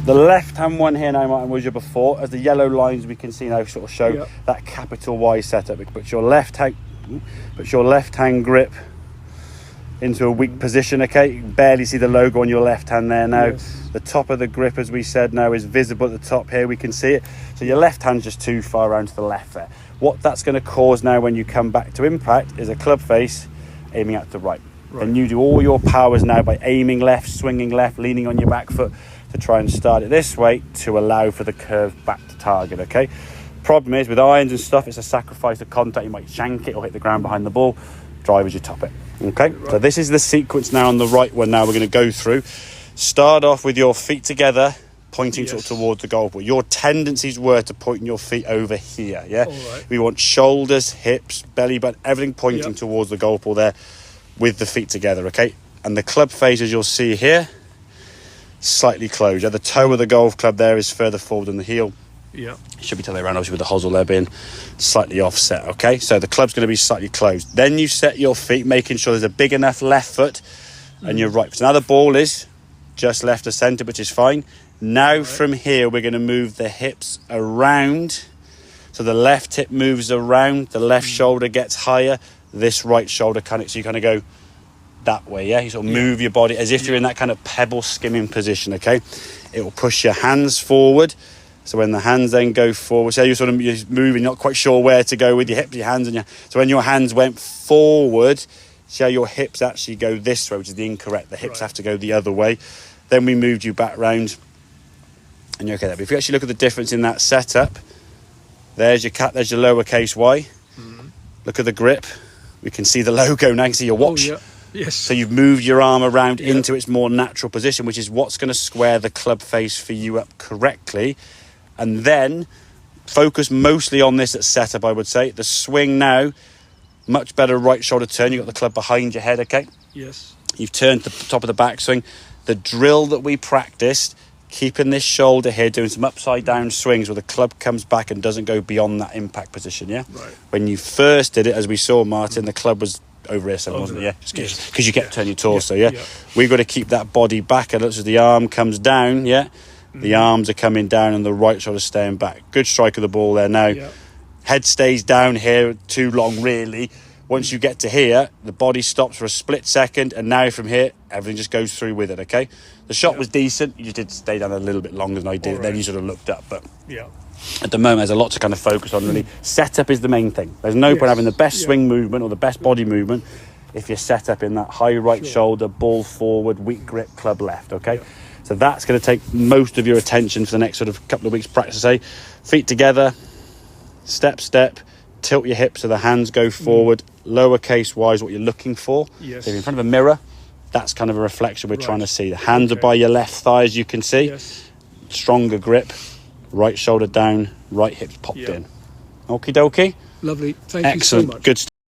The left-hand one here now, Martin, was your before. As the yellow lines we can see now sort of show that capital Y setup. It puts your left hand grip into a weak position, okay? You can barely see the logo on your left hand there now. Yes. The top of the grip, as we said, now is visible at the top here. We can see it. So your left hand's just too far around to the left there. What that's going to cause now when you come back to impact is a club face aiming out to the right. And you do all your powers now by aiming left, swinging left, leaning on your back foot to try and start it this way to allow for the curve back to target, okay? Problem is with irons and stuff, it's a sacrifice of contact. You might shank it or hit the ground behind the ball. Drivers, you top it, okay? So this is the sequence now on the right one. Now we're going to go through. Start off with your feet together, pointing sort of towards the golf ball. Your tendencies were to point your feet over here, yeah? We want shoulders, hips, belly button, everything pointing towards the golf ball there with the feet together, okay? And the club face, as you'll see here, slightly closed. The toe of the golf club there is further forward than the heel. It should be totally around, obviously, with the hosel there being slightly offset, okay? So the club's going to be slightly closed. Then you set your feet, making sure there's a big enough left foot and your right foot. So now the ball is just left of centre, which is fine. Now from here, we're going to move the hips around. So the left hip moves around, the left shoulder gets higher, this right shoulder kind of, so you kind of go that way, yeah? You sort of move your body as if you're in that kind of pebble skimming position, okay? It will push your hands forward. So when the hands then go forward, so you're moving, not quite sure where to go with your hips, your hands, and so when your hands went forward, see how your hips actually go this way, which is the incorrect. The hips have to go the other way. Then we moved you back round, and you're okay there. But if you actually look at the difference in that setup, there's your there's your lowercase y. Look at the grip. We can see the logo now. You can see your watch. So you've moved your arm around into its more natural position, which is what's going to square the club face for you up correctly. And then focus mostly on this at setup, I would say. The swing now, much better right shoulder turn. You've got the club behind your head, okay? You've turned to the top of the backswing. The drill that we practiced, keeping this shoulder here, doing some upside down swings where the club comes back and doesn't go beyond that impact position, yeah? When you first did it, as we saw, Martin, the club was over here, so wasn't it? Yeah, because you kept turning your torso, We've got to keep that body back. And as the arm comes down, the arms are coming down and the right shoulder staying back. Good strike of the ball there now. Head stays down here too long, really. Once you get to here, the body stops for a split second, and now from here, everything just goes through with it, okay? The shot was decent. You just did stay down a little bit longer than I did. Then you sort of looked up, but at the moment, there's a lot to kind of focus on, really. Setup is the main thing. There's no point having the best swing movement or the best body movement if you're set up in that high right shoulder, ball forward, weak grip, club left, okay? So that's going to take most of your attention for the next sort of couple of weeks practice. Say, feet together, step, tilt your hips so the hands go forward, lowercase y is what you're looking for. So if you're in front of a mirror, that's kind of a reflection we're trying to see. The hands are by your left thigh, as you can see. Stronger grip, right shoulder down, right hips popped in. Okie dokie. Lovely. Thank you so much. Good stuff.